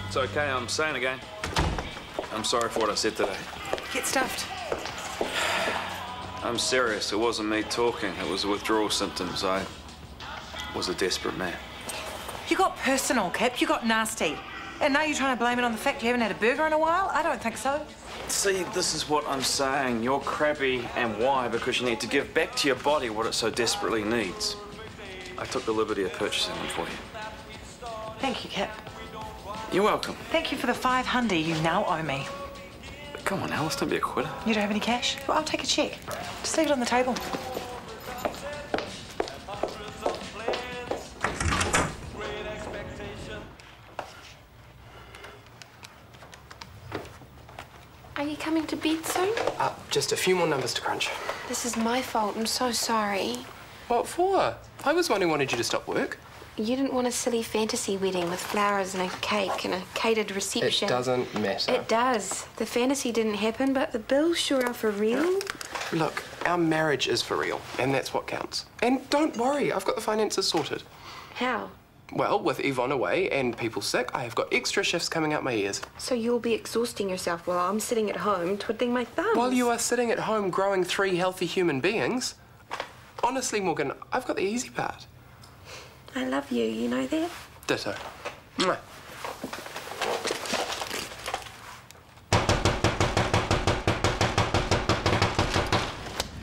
It's okay, I'm sane again. I'm sorry for what I said today. Get stuffed. I'm serious. It wasn't me talking. It was the withdrawal symptoms. I was a desperate man. You got personal, Kip. You got nasty. And now you're trying to blame it on the fact you haven't had a burger in a while? I don't think so. See, this is what I'm saying. You're crabby, and why? Because you need to give back to your body what it so desperately needs. I took the liberty of purchasing them for you. Thank you, Kip. You're welcome. Thank you for the $500 you now owe me. Come on, Alice, don't be a quitter. You don't have any cash? Well, I'll take a cheque. Just leave it on the table. Are you coming to bed soon? Just a few more numbers to crunch. This is my fault. I'm so sorry. What for? I was one who wanted you to stop work. You didn't want a silly fantasy wedding with flowers and a cake and a catered reception. It doesn't matter. It does. The fantasy didn't happen, but the bills sure are for real. Look, our marriage is for real, and that's what counts. And don't worry, I've got the finances sorted. How? Well, with Yvonne away and people sick, I have got extra shifts coming out my ears. So you'll be exhausting yourself while I'm sitting at home twiddling my thumbs. While you are sitting at home growing 3 healthy human beings, honestly, Morgan, I've got the easy part. I love you, you know that? Ditto. Mwah.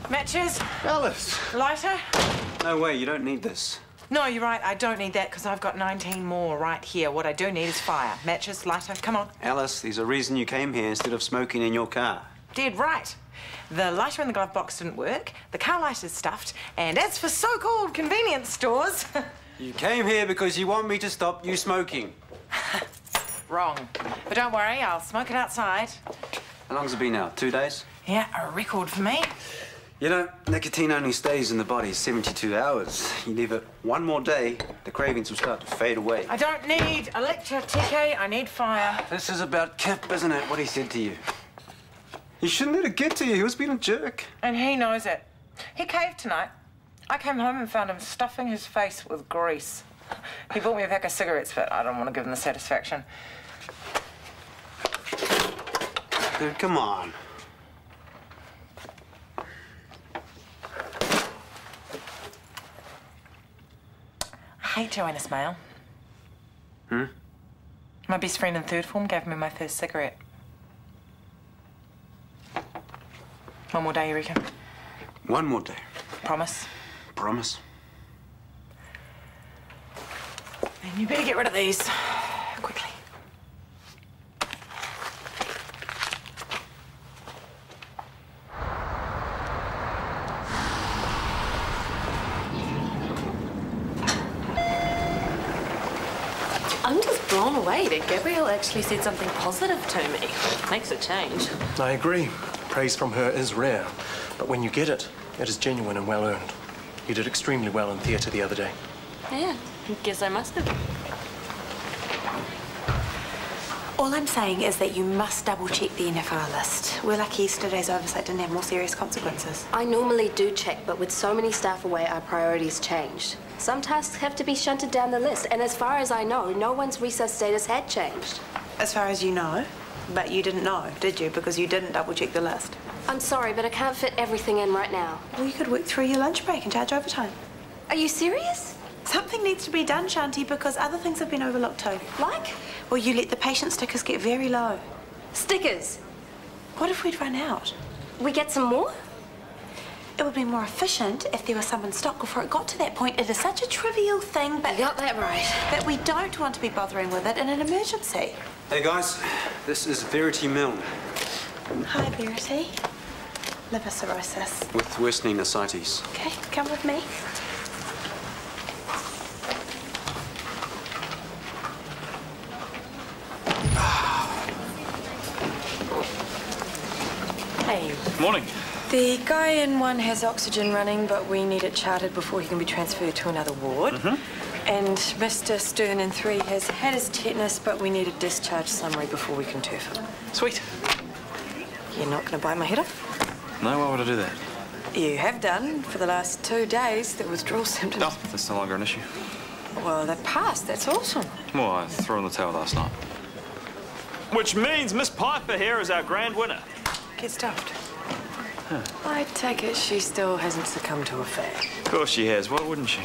Matches? Alice! Lighter? No way, you don't need this. No, you're right. I don't need that because I've got 19 more right here. What I do need is fire. Matches, lighter, come on. Alice, there's a reason you came here instead of smoking in your car. Dead right. The lighter in the glove box didn't work, the car lighter's stuffed, and as for so-called convenience stores... You came here because you want me to stop you smoking. Wrong. But don't worry, I'll smoke it outside. How long's it been now? 2 days? Yeah, a record for me. You know, nicotine only stays in the body 72 hours. You leave it one more day, the cravings will start to fade away. I don't need a lecture, TK. I need fire. This is about Kip, isn't it? What he said to you. You shouldn't let it get to you. He was being a jerk. And he knows it. He caved tonight. I came home and found him stuffing his face with grease. He bought me a pack of cigarettes, but I don't want to give him the satisfaction. Dude, come on. I hate Joanna Smale. Hmm? My best friend in third form gave me my first cigarette. One more day, you reckon? One more day. Promise? Promise. And you better get rid of these. Quickly. I'm just blown away that Gabrielle actually said something positive to me. Makes a change. I agree. Praise from her is rare. But when you get it, it is genuine and well-earned. You did extremely well in theatre the other day. Yeah, guess I must have. All I'm saying is that you must double-check the NFR list. We're lucky yesterday's oversight didn't have more serious consequences. I normally do check, but with so many staff away, our priorities changed. Some tasks have to be shunted down the list, and as far as I know, no one's resus status had changed. As far as you know. But you didn't know, did you? Because you didn't double-check the list. I'm sorry, but I can't fit everything in right now. Well, you could work through your lunch break and charge overtime. Are you serious? Something needs to be done, Shanti, because other things have been overlooked too. Like? Well, you let the patient stickers get very low. Stickers? What if we'd run out? We get some more? It would be more efficient if there was some in stock before it got to that point. It is such a trivial thing, but... You got that right. That we don't want to be bothering with it in an emergency. Hey, guys. This is Verity Milne. Hi, Verity. Liver cirrhosis. With worsening ascites. Okay, come with me. Hey. Morning. The guy in one has oxygen running, but we need it charted before he can be transferred to another ward. And Mr. Stern in 3 has had his tetanus, but we need a discharge summary before we can turf him. Sweet. You're not going to bite my head off? No, why would I do that? You have done for the last 2 days. The withdrawal symptoms. No, that's no longer an issue. Well, they're past. That's awesome. Well, I threw in the towel last night. Which means Miss Piper here is our grand winner. Get stuffed. I take it she still hasn't succumbed to a fag. Of course she has. Why wouldn't she?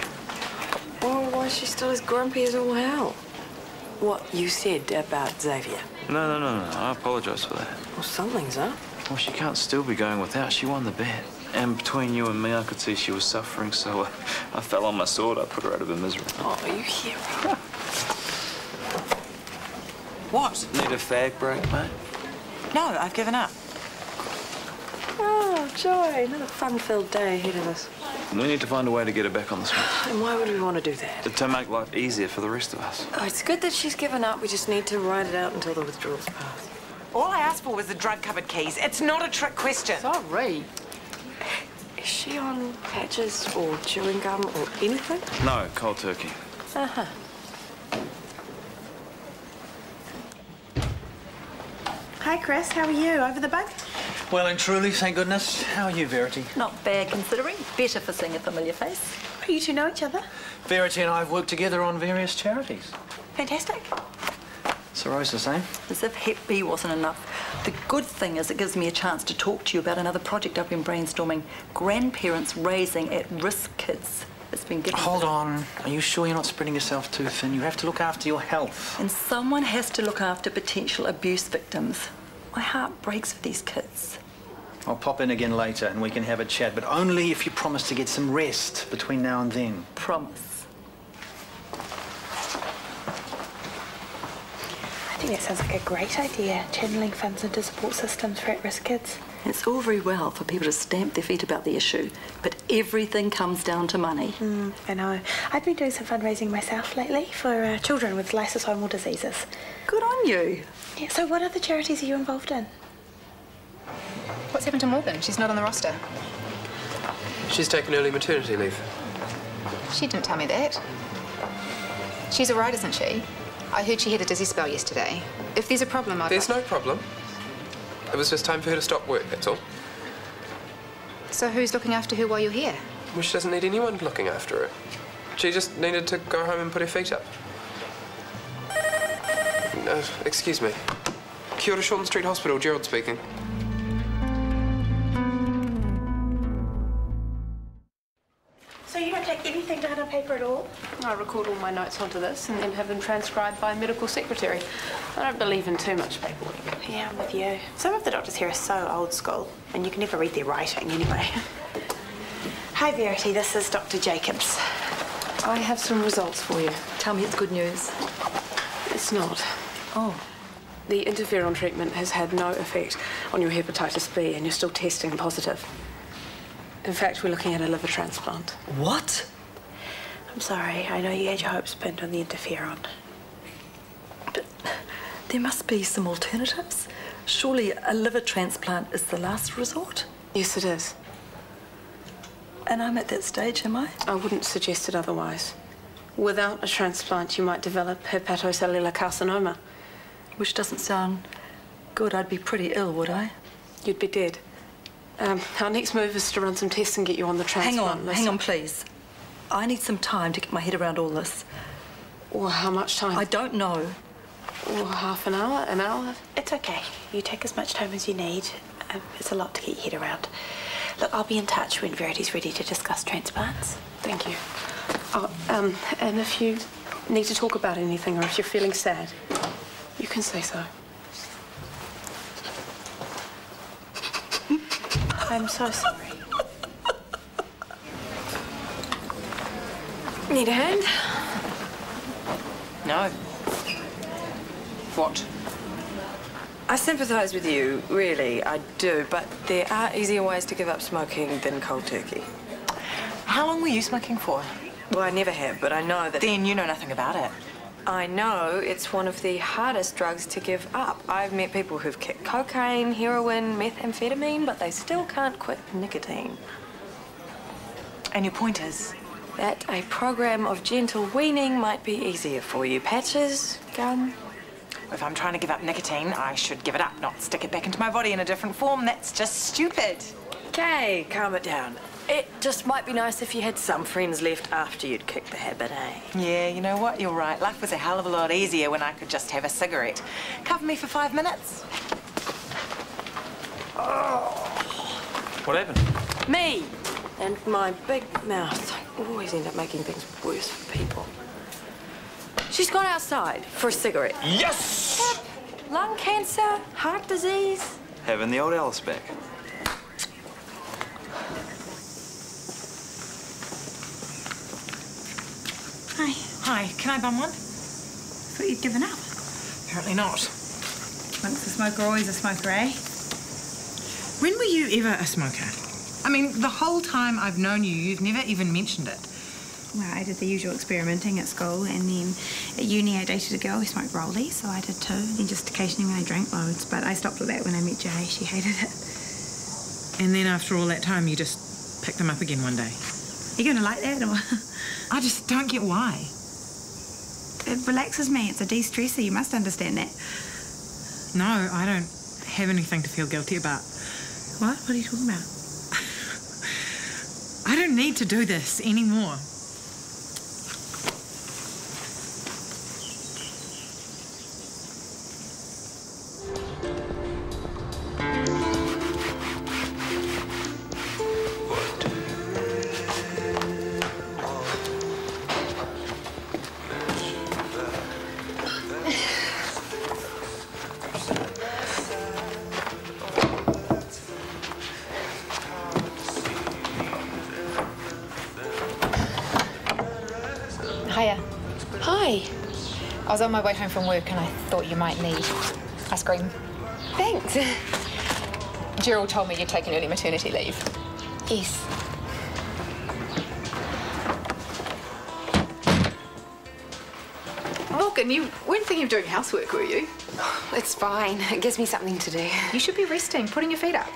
Well, why is she still as grumpy as all hell? What you said about Xavier? No. I apologise for that. Well, something's up. Well, she can't still be going without. She won the bet. And between you and me, I could see she was suffering, so I fell on my sword. I put her out of her misery. Oh, you hero. What? Need a fag break, mate? No, I've given up. Oh, joy. Another fun-filled day ahead of us. We need to find a way to get her back on the swing. And why would we want to do that? To make life easier for the rest of us. Oh, it's good that she's given up. We just need to ride it out until the withdrawal's passed. All I asked for was the drug cupboard keys. It's not a trick question. Sorry. Is she on patches or chewing gum or anything? No, cold turkey. Uh-huh. Hi, Chris. How are you? Over the bug? Well and truly, thank goodness. How are you, Verity? Not bad considering. Better for seeing a familiar face. You two know each other? Verity and I have worked together on various charities. Fantastic. Saro's the same. As if Hep B wasn't enough. The good thing is it gives me a chance to talk to you about another project I've been brainstorming. Grandparents raising at-risk kids. It's been given... Hold on. Are you sure you're not spreading yourself too thin? You have to look after your health. And someone has to look after potential abuse victims. My heart breaks for these kids. I'll pop in again later and we can have a chat, but only if you promise to get some rest between now and then. Promise. I think that sounds like a great idea, channeling funds into support systems for at-risk kids. It's all very well for people to stamp their feet about the issue, but everything comes down to money. I know. I've been doing some fundraising myself lately for children with lysosomal diseases. Good on you. Yeah, so what other charities are you involved in? What's happened to Morgan? She's not on the roster. She's taken early maternity leave. She didn't tell me that. She's all right, isn't she? I heard she had a dizzy spell yesterday. If there's a problem, There's no problem. It was just time for her to stop work, that's all. So who's looking after her while you're here? Well, she doesn't need anyone looking after her. She just needed to go home and put her feet up. Excuse me. Kia ora, Shortland Street Hospital, Gerald speaking. So you don't take anything down on paper at all? I record all my notes onto this and then have them transcribed by a medical secretary. I don't believe in too much paperwork. Yeah, I'm with you. Some of the doctors here are so old school, and you can never read their writing anyway. Hi, Verity. This is Dr. Jacobs. I have some results for you. Tell me it's good news. It's not. Oh. The interferon treatment has had no effect on your hepatitis B and you're still testing positive. In fact, we're looking at a liver transplant. What? I'm sorry. I know you had your hopes pinned on the interferon. But there must be some alternatives. Surely a liver transplant is the last resort? Yes, it is. And I'm at that stage, am I? I wouldn't suggest it otherwise. Without a transplant, you might develop hepatocellular carcinoma. Which doesn't sound good. I'd be pretty ill, would I? You'd be dead. Our next move is to run some tests and get you on the transplant list. Hang on, please. I need some time to get my head around all this. Or how much time? I don't know. Or half an hour, an hour? It's okay. You take as much time as you need. It's a lot to get your head around. Look, I'll be in touch when Verity's ready to discuss transplants. Thank you. Oh, and if you need to talk about anything or if you're feeling sad, you can say so. I'm so sorry. Need a hand? No. What? I sympathise with you, really, I do, but there are easier ways to give up smoking than cold turkey. How long were you smoking for? Well, I never have, but I know that... Then you know nothing about it. I know it's one of the hardest drugs to give up. I've met people who've kicked cocaine, heroin, methamphetamine, but they still can't quit nicotine. And your point is? That a program of gentle weaning might be easier for you. Patches, gum. If I'm trying to give up nicotine, I should give it up, not stick it back into my body in a different form. That's just stupid. Okay, calm it down. It just might be nice if you had some friends left after you'd kicked the habit, eh? Yeah, you know what? You're right. Life was a hell of a lot easier when I could just have a cigarette. Cover me for 5 minutes. What happened? Me! And my big mouth. I always end up making things worse for people. She's gone outside for a cigarette. Yes! Lung cancer, heart disease. Having the old Alice back. Hi. Hi. Can I bum one? Thought you'd given up. Apparently not. Once a smoker, always a smoker, eh? When were you ever a smoker? I mean, the whole time I've known you, you've never even mentioned it. Well, I did the usual experimenting at school, and then at uni I dated a girl who smoked rollies, so I did too. Then just occasionally when I drank loads, but I stopped with that when I met Jay. She hated it. And then after all that time, you just picked them up again one day. You gonna like that, or? I just don't get why. It relaxes me. It's a de-stressor. You must understand that. No, I don't have anything to feel guilty about. What? What are you talking about? I don't need to do this anymore. Hiya. Hi. I was on my way home from work and I thought you might need ice cream. Thanks. Gerald told me you'd taken early maternity leave. Yes. Morgan, you weren't thinking of doing housework, were you? It's fine. It gives me something to do. You should be resting, putting your feet up.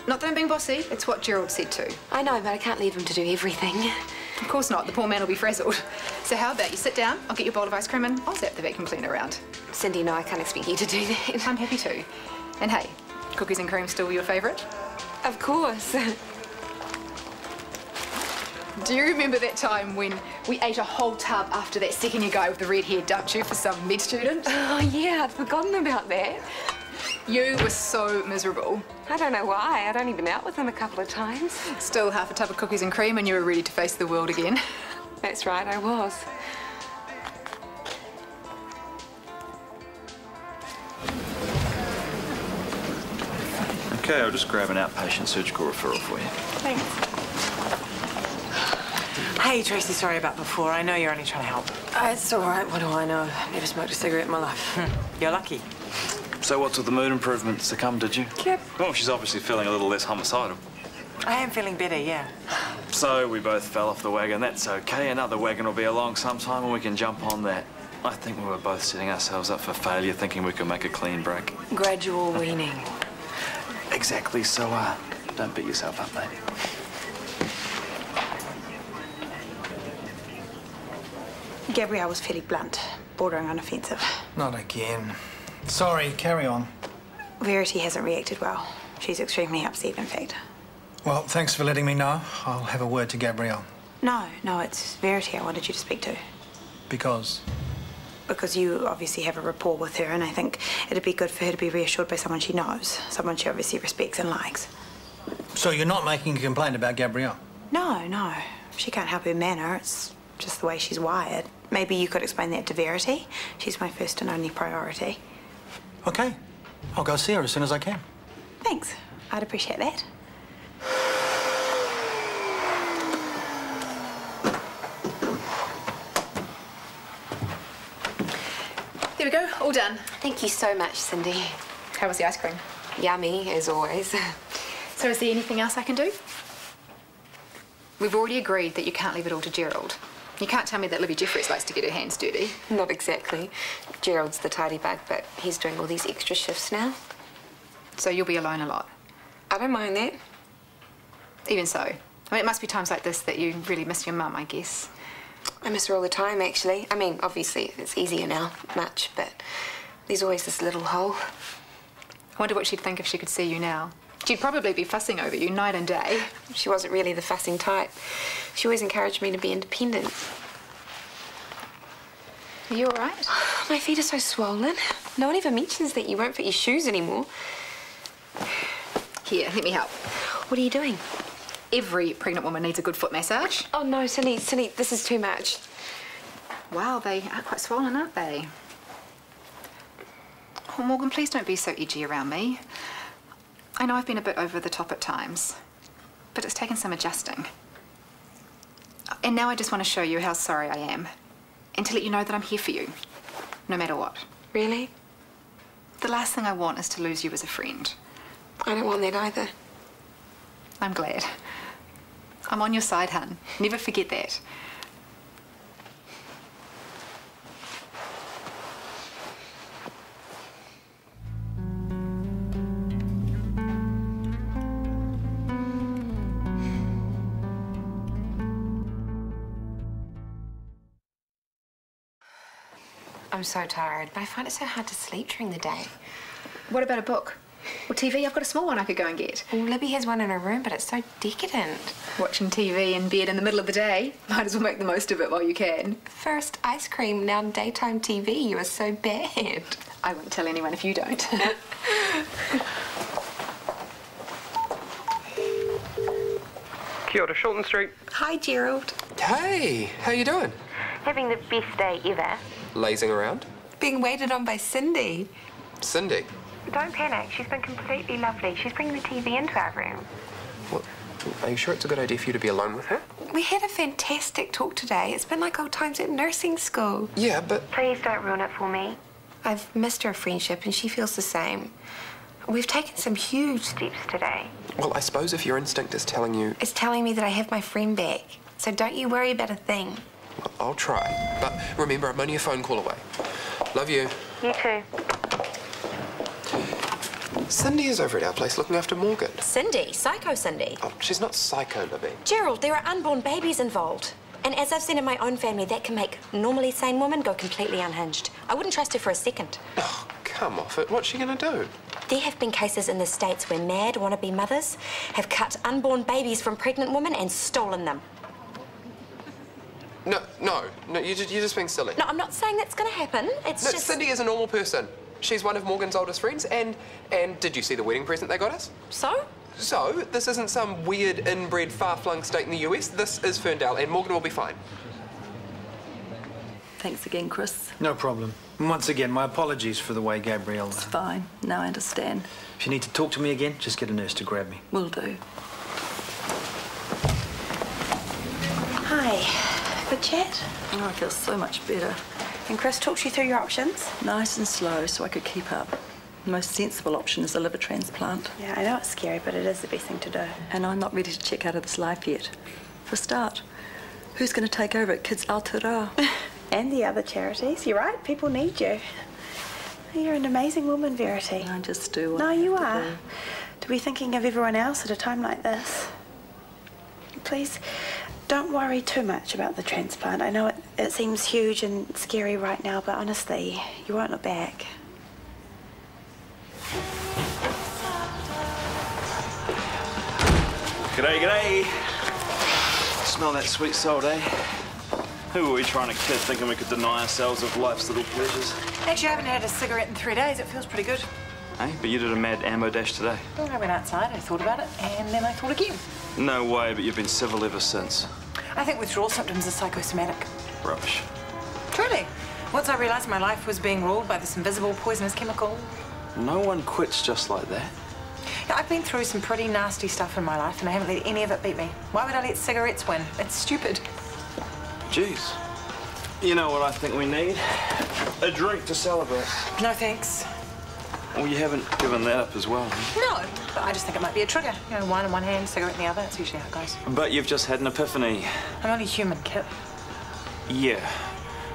Not that I'm being bossy, it's what Gerald said too. I know, but I can't leave him to do everything. Of course not, the poor man will be frazzled. So how about you sit down, I'll get you a bowl of ice cream and I'll zap the vacuum cleaner around. Cindy, no, I can't expect you to do that. I'm happy to. And hey, cookies and cream still your favourite? Of course. Do you remember that time when we ate a whole tub after that second-year guy with the red hair, don't you, for some med student? Oh, yeah, I'd forgotten about that. You were so miserable. I don't know why. I'd only been out with him a couple of times. Still half a tub of cookies and cream and you were ready to face the world again. That's right, I was. Okay, I'll just grab an outpatient surgical referral for you. Thanks. Hey, Tracy, sorry about before. I know you're only trying to help. It's all right. What do I know? I've never smoked a cigarette in my life. You're lucky. So what's with the mood improvements to come, did you? Yep. Well, she's obviously feeling a little less homicidal. I am feeling better, yeah. So we both fell off the wagon. That's okay. Another wagon will be along sometime and we can jump on that. I think we were both setting ourselves up for failure, thinking we could make a clean break. Gradual weaning. Exactly. So, don't beat yourself up, mate. Gabrielle was fairly blunt, bordering on offensive. Not again. Sorry, carry on. Verity hasn't reacted well. She's extremely upset, in fact. Well, thanks for letting me know. I'll have a word to Gabrielle. No, it's Verity I wanted you to speak to. Because? Because you obviously have a rapport with her, and I think it'd be good for her to be reassured by someone she knows, someone she obviously respects and likes. So you're not making a complaint about Gabrielle? No. She can't help her manner. It's just the way she's wired. Maybe you could explain that to Verity. She's my first and only priority. Okay. I'll go see her as soon as I can. Thanks. I'd appreciate that. There we go, all done. Thank you so much, Cindy. How was the ice cream? Yummy, as always. So is there anything else I can do? We've already agreed that you can't leave it all to Gerald. You can't tell me that Libby Jeffries likes to get her hands dirty. Not exactly. Gerald's the tidy bug, but he's doing all these extra shifts now. So you'll be alone a lot? I don't mind that. Even so. I mean, it must be times like this that you really miss your mum, I guess. I miss her all the time, actually. I mean, obviously, it's easier now, much, but there's always this little hole. I wonder what she'd think if she could see you now. She'd probably be fussing over you night and day. She wasn't really the fussing type. She always encouraged me to be independent. Are you all right? My feet are so swollen. No one ever mentions that you won't fit your shoes anymore. Here, let me help. What are you doing? Every pregnant woman needs a good foot massage. Oh, no, Cindy, this is too much. Wow, they are quite swollen, aren't they? Oh, Morgan, please don't be so edgy around me. I know I've been a bit over the top at times, but it's taken some adjusting. And now I just want to show you how sorry I am, and to let you know that I'm here for you, no matter what. Really? The last thing I want is to lose you as a friend. I don't want that either. I'm glad. I'm on your side, hun. Never forget that. I'm so tired, but I find it so hard to sleep during the day. What about a book? Or TV? I've got a small one I could go and get. Well, Libby has one in her room, but it's so decadent. Watching TV in bed in the middle of the day. Might as well make the most of it while you can. First ice cream, now daytime TV. You are so bad. I won't tell anyone if you don't. Kia ora, Shortland Street. Hi, Gerald. Hey, how you doing? Having the best day ever. Lazing around? Being waited on by Cindy. Cindy? Don't panic. She's been completely lovely. She's bringing the TV into our room. What? Are you sure it's a good idea for you to be alone with her? We had a fantastic talk today. It's been like old times at nursing school. Yeah, but... Please don't ruin it for me. I've missed our friendship and she feels the same. We've taken some huge steps today. Well, I suppose if your instinct is telling you... It's telling me that I have my friend back. So don't you worry about a thing. Well, I'll try. But remember, I'm only a phone call away. Love you. You too. Cindy is over at our place looking after Morgan. Cindy? Psycho Cindy? Oh, she's not psycho, Libby. Gerald, there are unborn babies involved. And as I've seen in my own family, that can make normally sane women go completely unhinged. I wouldn't trust her for a second. Oh, come off it. What's she going to do? There have been cases in the States where mad wannabe mothers have cut unborn babies from pregnant women and stolen them. No, you're just being silly. No, I'm not saying that's going to happen. It's No, just... Cindy is a normal person. She's one of Morgan's oldest friends, and did you see the wedding present they got us? So? So, this isn't some weird, inbred, far-flung state in the US. This is Ferndale, and Morgan will be fine. Thanks again, Chris. No problem. And once again, my apologies for the way Gabrielle... It's fine. Now I understand. If you need to talk to me again, just get a nurse to grab me. Will do. Hi. Good chat? Oh, I feel so much better. And Chris talked you through your options? Nice and slow so I could keep up. The most sensible option is a liver transplant. Yeah, I know it's scary, but it is the best thing to do. And I'm not ready to check out of this life yet. For a start, who's going to take over at Kids Aotearoa? And the other charities. You're right, people need you. You're an amazing woman, Verity. I just do what No, I have you to are. do. To be thinking of everyone else at a time like this. Please, don't worry too much about the transplant. I know it seems huge and scary right now, but honestly, you won't look back. G'day, g'day. Smell that sweet salt, eh? Who were we trying to kid thinking we could deny ourselves of life's little pleasures? Actually, I haven't had a cigarette in 3 days. It feels pretty good. Hey, but you did a mad ammo dash today. Well, I went outside, I thought about it, and then I thought again. No way, but you've been civil ever since. I think withdrawal symptoms are psychosomatic. Rubbish. Truly. Once I realised my life was being ruled by this invisible poisonous chemical. No one quits just like that. Now, I've been through some pretty nasty stuff in my life, and I haven't let any of it beat me. Why would I let cigarettes win? It's stupid. Jeez. You know what I think we need? A drink to celebrate. No, thanks. Well, you haven't given that up as well, have No, but I just think it might be a trigger. You know, wine in one hand, cigarette in the other. That's usually how it goes. you? But you've just had an epiphany. I'm only human, Kit. Yeah,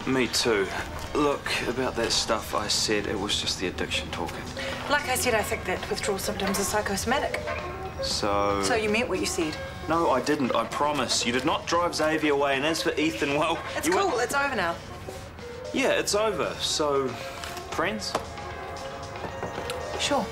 me too. Look, about that stuff I said, it was just the addiction talking. Like I said, I think that withdrawal symptoms are psychosomatic. So... So you meant what you said? No, I didn't, I promise. You did not drive Xavier away, and as for Ethan, well... It's cool, it's over now. Yeah, it's over. So, friends? Sure.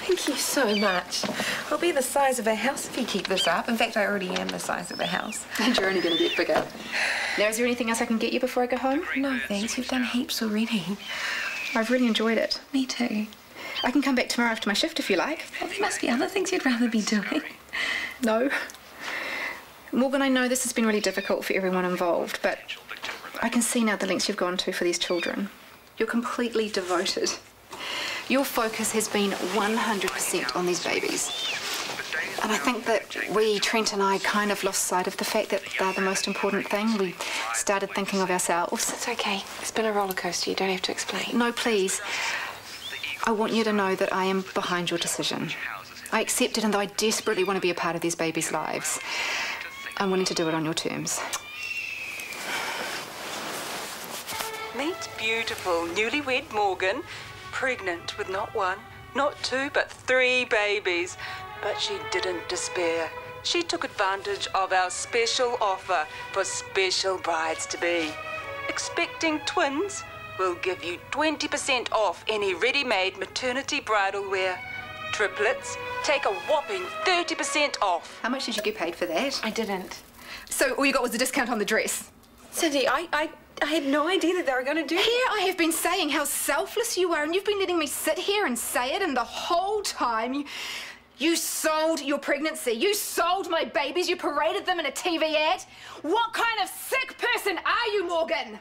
Thank you so much. I'll be the size of a house if you keep this up. In fact, I already am the size of a house. And you're only going to get bigger. Now, is there anything else I can get you before I go home? No, thanks. You've done heaps already. I've really enjoyed it. Me too. I can come back tomorrow after my shift if you like. Well, there must be other things you'd rather be doing. No. Morgan, I know this has been really difficult for everyone involved, but I can see now the lengths you've gone to for these children. You're completely devoted. Your focus has been 100% on these babies. And I think that we, Trent and I, kind of lost sight of the fact that they're the most important thing. We started thinking of ourselves. It's okay. It's been a roller coaster. You don't have to explain. No, please. I want you to know that I am behind your decision. I accept it, and though I desperately want to be a part of these babies' lives, I'm willing to do it on your terms. Meet beautiful newlywed Morgan, pregnant with not one, not two, but 3 babies. But she didn't despair. She took advantage of our special offer for special brides-to-be. Expecting twins, we'll give you 20% off any ready-made maternity bridal wear. Triplets, take a whopping 30% off. How much did you get paid for that? I didn't. So all you got was a discount on the dress? Cindy, I had no idea that they were going to do that. Here I have been saying how selfless you are, and you've been letting me sit here and say it, and the whole time you sold your pregnancy. You sold my babies. You paraded them in a TV ad. What kind of sick person are you, Morgan?